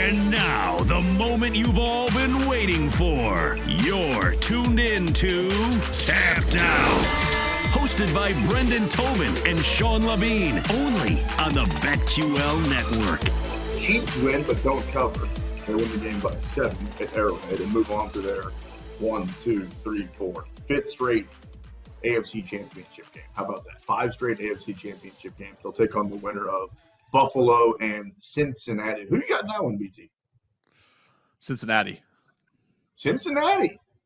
And now, the moment you've all been waiting for. You're tuned in to Tapped Out. Hosted by Brendan Tobin and Sean Levine. Only on the BetQL network. Chiefs win, but don't cover. They win the game by 7 at Arrowhead and move on to their 5th straight AFC Championship game. How about that? 5 straight AFC Championship games. They'll take on the winner of Buffalo and Cincinnati. Who you got in that one, BT? Cincinnati.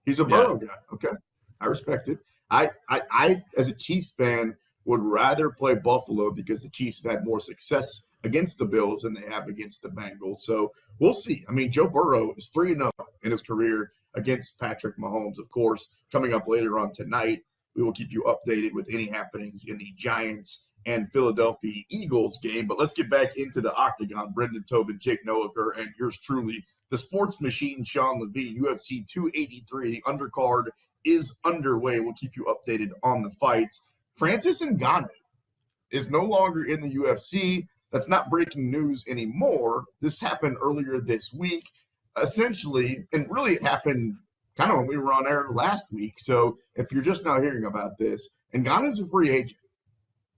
He's a Burrow guy. Okay. I respect it. I, as a Chiefs fan, would rather play Buffalo because the Chiefs have had more success against the Bills than they have against the Bengals. So we'll see. I mean, Joe Burrow is 3-0 in his career against Patrick Mahomes. Of course, coming up later on tonight, we will keep you updated with any happenings in the Giants and Philadelphia Eagles game. But let's get back into the octagon. Brendan Tobin, Jake Noaker, and yours truly, the sports machine, Sean Levine. UFC 283, the undercard is underway. We'll keep you updated on the fights. Francis Ngannou is no longer in the UFC. That's not breaking news anymore. This happened earlier this week, essentially, and really it happened kind of when we were on air last week. So if you're just now hearing about this, Ngannou's a free agent.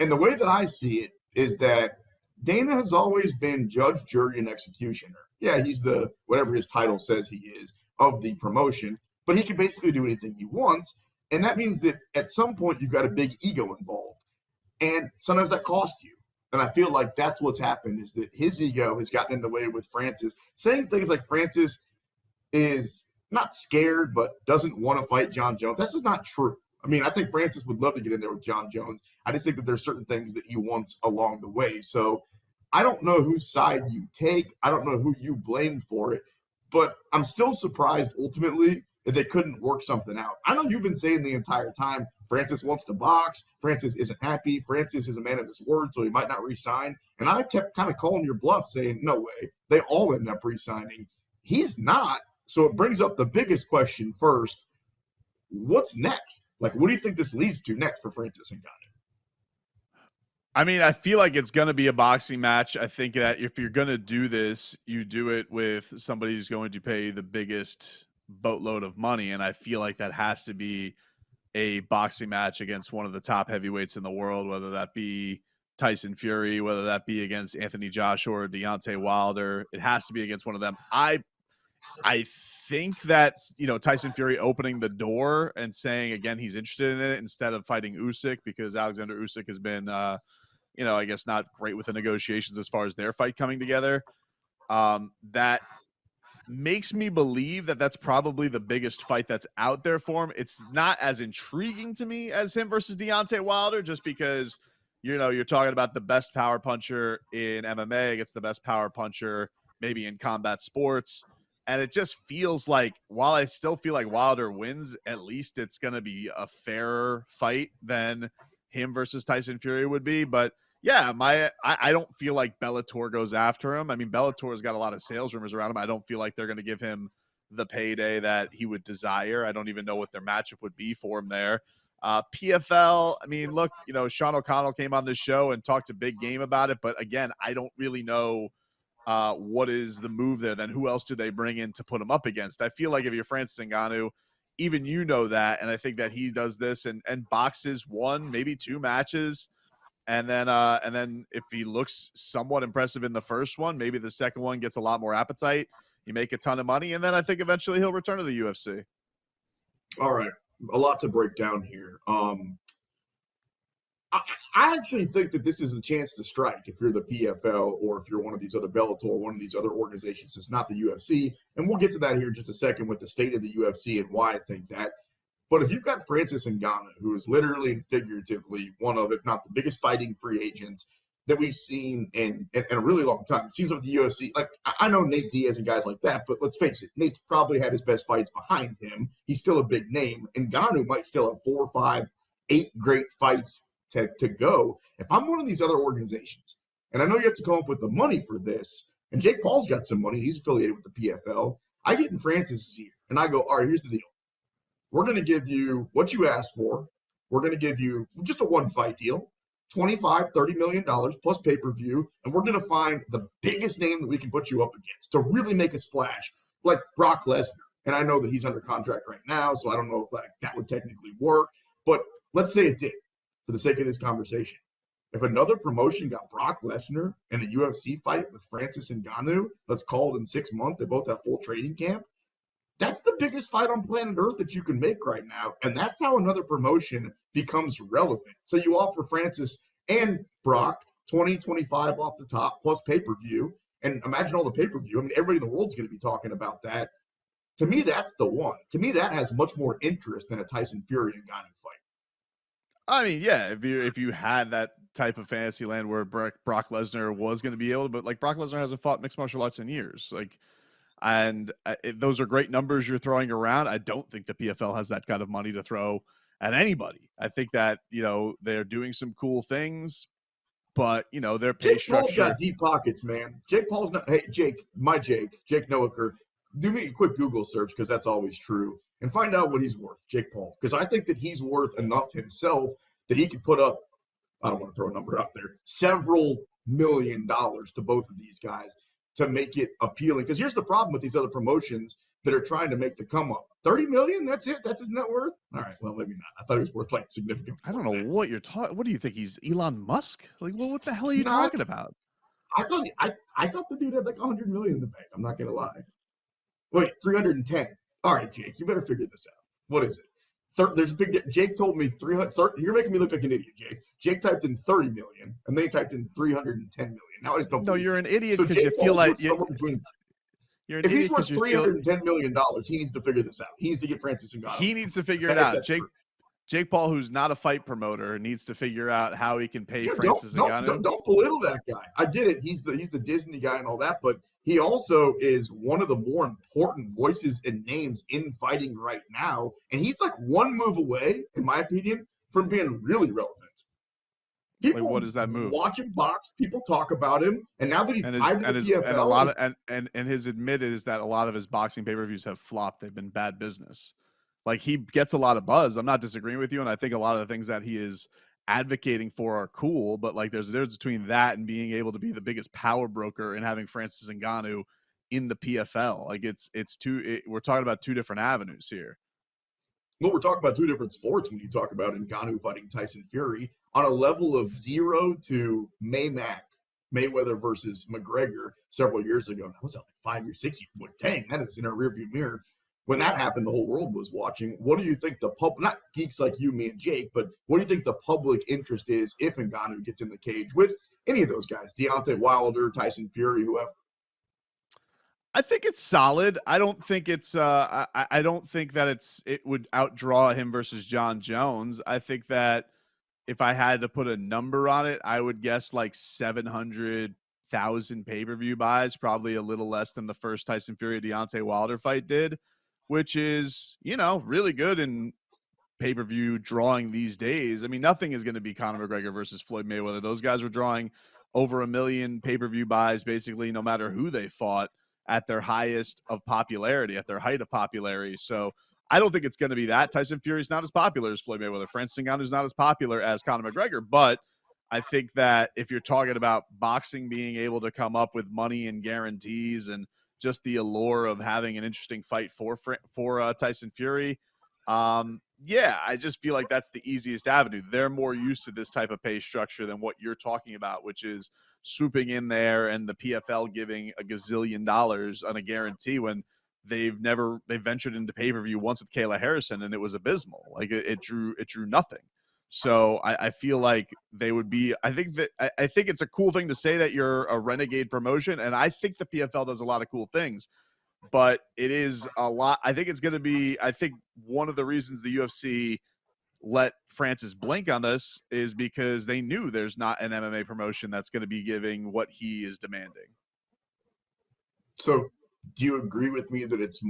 And the way that I see it is that Dana has always been judge, jury, and executioner. Yeah, he's the, whatever his title says he is, of the promotion, but he can basically do anything he wants. And that means that at some point you've got a big ego involved. And sometimes that costs you. And I feel like that's what's happened, is that his ego has gotten in the way with Francis, saying things like Francis is not scared, but doesn't want to fight John Jones. That's just not true. I mean, I think Francis would love to get in there with John Jones. I just think that there's certain things that he wants along the way. So I don't know whose side you take. I don't know who you blame for it, but I'm still surprised ultimately that they couldn't work something out. I know you've been saying the entire time, Francis wants to box. Francis isn't happy. Francis is a man of his word, so he might not re-sign. And I kept kind of calling your bluff, saying, no way. They all end up re-signing. He's not. So it brings up the biggest question first. What's next? Like, what do you think this leads to next for Francis Ngannou? I mean, I feel like it's going to be a boxing match. I think that if you're going to do this, you do it with somebody who's going to pay the biggest boatload of money. And I feel like that has to be a boxing match against one of the top heavyweights in the world, whether that be Tyson Fury, whether that be against Anthony Joshua or Deontay Wilder. It has to be against one of them. I think that, Tyson Fury opening the door and saying, again, he's interested in it instead of fighting Usyk, because Alexander Usyk has been, I guess not great with the negotiations as far as their fight coming together. That makes me believe that that's probably the biggest fight that's out there for him. It's not as intriguing to me as him versus Deontay Wilder, just because, you're talking about the best power puncher in MMA against the best power puncher maybe in combat sports. And it just feels like, while I still feel like Wilder wins, at least it's going to be a fairer fight than him versus Tyson Fury would be. But yeah, I don't feel like Bellator goes after him. I mean, Bellator's got a lot of sales rumors around him. I don't feel like they're going to give him the payday that he would desire. I don't even know what their matchup would be for him there. PFL, I mean, look, Sean O'Connell came on this show and talked a big game about it. But again, I don't really know what is the move there. Then who else do they bring in to put him up against? I feel like if you're Francis Ngannou, even that, and I think that he does this and boxes 1, maybe 2 matches. And then if he looks somewhat impressive in the first one, maybe the second one gets a lot more appetite. You make a ton of money, and then I think eventually he'll return to the UFC. All right. A lot to break down here. I actually think that this is a chance to strike if you're the PFL or if you're one of these other Bellator, one of these other organizations that's not the UFC. And we'll get to that here in just a second with the state of the UFC and why I think that. But if you've got Francis Ngannou, who is literally and figuratively one of, if not the biggest fighting free agents that we've seen in a really long time. It seems like the UFC, like I know Nate Diaz and guys like that, but let's face it, Nate's probably had his best fights behind him. He's still a big name. And Ngannou might still have 4, 5, 8 great fights to go. If I'm one of these other organizations, and I know you have to come up with the money for this, and Jake Paul's got some money, he's affiliated with the PFL, I get in Francis' ear, and I go, all right, here's the deal. We're going to give you what you asked for. We're going to give you just a 1-fight deal. $25-30 million plus pay-per-view, and we're going to find the biggest name that we can put you up against to really make a splash, like Brock Lesnar. And I know that he's under contract right now, so I don't know if that would technically work. But let's say it did, for the sake of this conversation. If another promotion got Brock Lesnar in a UFC fight with Francis Ngannou, let's call it in 6 months, they both have full training camp, that's the biggest fight on planet Earth that you can make right now. And that's how another promotion becomes relevant. So you offer Francis and Brock 20-25 off the top plus pay-per-view. And imagine all the pay-per-view. I mean, everybody in the world's going to be talking about that. To me, that's the one. To me, that has much more interest than a Tyson Fury and Gane fight. I mean, yeah, if you had that type of fantasy land where Brock Lesnar was going to be able to, but like Brock Lesnar hasn't fought mixed martial arts in years, those are great numbers you're throwing around. I don't think the PFL has that kind of money to throw at anybody. I think that, they're doing some cool things, but their pay structure. Jake Paul's got deep pockets, man. Jake Paul's not. Hey, Jake Noaker, do me a quick Google search because that's always true, and find out what he's worth, Jake Paul, because I think that he's worth enough himself that he could put up, I don't want to throw a number out there, several $1 million to both of these guys to make it appealing. Because here's the problem with these other promotions that are trying to make the come up. 30 million, that's it? That's his net worth? All right, well, maybe not. I thought he was worth significant. I don't know what you're talking. What do you think? He's Elon Musk? What the hell are you talking about? I thought the dude had $100 million in the bank. I'm not gonna lie. Wait, 310. All right, Jake, you better figure this out. What is it? There's a big. Jake told me 300. You're making me look like an idiot, Jake. Jake typed in 30 million, and then he typed in 310 million. Now I just don't. No, you're an idiot because you feel like you're an if he's worth $310 million, he needs to figure this out. He needs to get Francis Ngannou. He needs to figure it out. Jake Paul, who's not a fight promoter, needs to figure out how he can pay Francis Ngannou. Don't belittle that guy. I get it. He's the Disney guy and all that, but he also is one of the more important voices and names in fighting right now. And he's one move away, in my opinion, from being really relevant. People what is that move? Watch him box. People talk about him, and now that he's tied to the PFL, and a lot of and his admitted is that a lot of his boxing pay-per-views have flopped. They've been bad business. He gets a lot of buzz. I'm not disagreeing with you, and I think a lot of the things that he is advocating for are cool. But there's a difference between that and being able to be the biggest power broker and having Francis Ngannou in the PFL. We're talking about two different avenues here. Well, we're talking about two different sports when you talk about Ngannou fighting Tyson Fury on a level of 0 to Mayweather versus McGregor several years ago. That was 5 years, 6 years. Well, dang, that is in our rearview mirror. When that happened, the whole world was watching. What do you think the public, not geeks like you, me, and Jake, but what do you think the public interest is if Ngannou gets in the cage with any of those guys, Deontay Wilder, Tyson Fury, whoever? I think it's solid. I don't think it's I don't think that it would outdraw him versus John Jones. I think that if I had to put a number on it, I would guess 700,000 pay-per-view buys, probably a little less than the first Tyson Fury Deontay Wilder fight did, which is, really good in pay-per-view drawing these days. I mean, nothing is going to be Conor McGregor versus Floyd Mayweather. Those guys were drawing over 1 million pay-per-view buys, basically, no matter who they fought at their highest of popularity, at their height of popularity. So I don't think it's going to be that. Tyson Fury's not as popular as Floyd Mayweather. Francis Ngannou's not as popular as Conor McGregor. But I think that if you're talking about boxing being able to come up with money and guarantees and just the allure of having an interesting fight for Tyson Fury, I just feel like that's the easiest avenue. They're more used to this type of pay structure than what you're talking about, which is swooping in there and the PFL giving $1 gazillion on a guarantee when they've ventured into pay-per-view once with Kayla Harrison and it was abysmal. It drew nothing. So I feel like they would be. I think it's a cool thing to say that you're a renegade promotion, and I think the PFL does a lot of cool things. But it is a lot. I think it's going to be. I think one of the reasons the UFC let Francis blink on this is because they knew there's not an MMA promotion that's going to be giving what he is demanding. So, do you agree with me that it's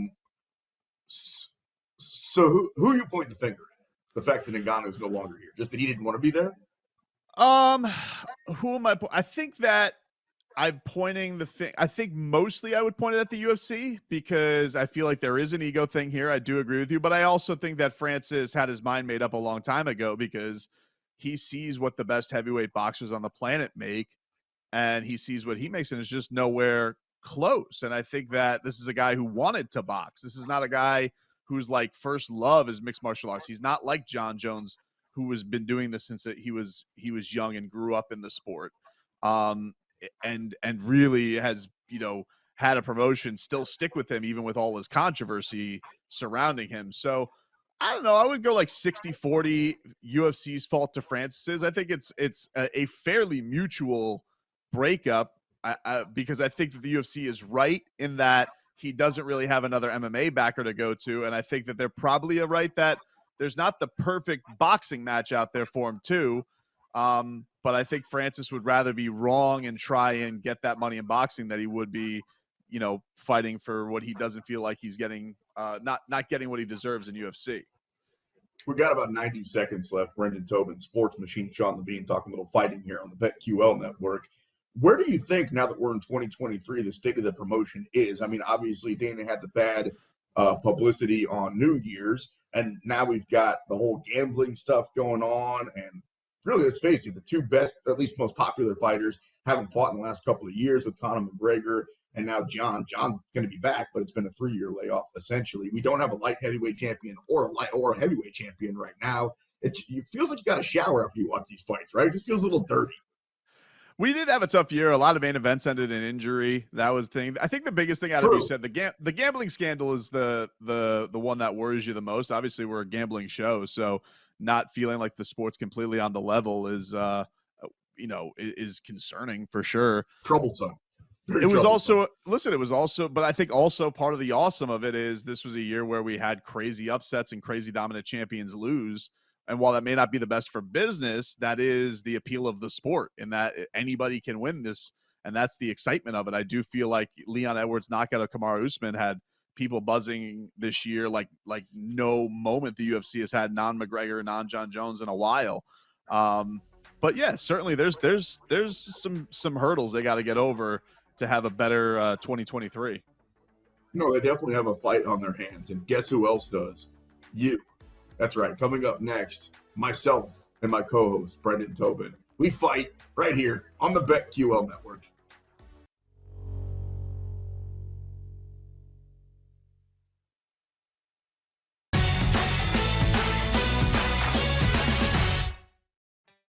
so? Who are you pointing the finger at? The fact that Ngannou is no longer here, just that he didn't want to be there? Who am I? I think that I'm pointing the thing. I think mostly I would point it at the UFC because I feel like there is an ego thing here. I do agree with you, but I also think that Francis had his mind made up a long time ago because he sees what the best heavyweight boxers on the planet make, and he sees what he makes, and it's just nowhere close. And I think that this is a guy who wanted to box. This is not a guy whose like first love is mixed martial arts. He's not like John Jones, who has been doing this since he was young and grew up in the sport, and really has, you know, had a promotion still stick with him even with all his controversy surrounding him. So I don't know. I would go like 60-40 UFC's fault to Francis's. I think it's a fairly mutual breakup, because I think that the UFC is right in that he doesn't really have another MMA backer to go to, and I think that they're probably right that there's not the perfect boxing match out there for him too. But I think Francis would rather be wrong and try and get that money in boxing than he would be, you know, fighting for what he doesn't feel like he's getting, not getting what he deserves in UFC. We got about 90 seconds left. Brendan Tobin, Sports Machine, Sean Levine, talking a little fighting here on the BetQL network. Where do you think, now that we're in 2023, the state of the promotion is? I mean, obviously, Dana had the bad publicity on New Year's, and now we've got the whole gambling stuff going on. And really, let's face it, the two best, or at least most popular fighters haven't fought in the last couple of years with Conor McGregor and now John's going to be back, but it's been a 3-year layoff, essentially. We don't have a light heavyweight champion or a heavyweight champion right now. It feels like you got to shower after you watch these fights, right? It just feels a little dirty. We did have a tough year. A lot of main events ended in injury. That was the thing. I think the biggest thing out of you said, the gambling scandal is the one that worries you the most. Obviously, we're a gambling show, so not feeling like the sport's completely on the level is is concerning for sure. Troublesome. It was also, but I think also part of the awesome of it is this was a year where we had crazy upsets and crazy dominant champions lose. And while that may not be the best for business, that is the appeal of the sport, in that anybody can win this. And that's the excitement of it. I do feel like Leon Edwards' knockout of Kamaru Usman had people buzzing this year like no moment the UFC has had non-McGregor, non-John Jones in a while. But yeah, certainly there's some hurdles they got to get over to have a better 2023. No, they definitely have a fight on their hands. And guess who else does? You. That's right. Coming up next, myself and my co-host, Brendan Tobin. We fight right here on the BetQL network.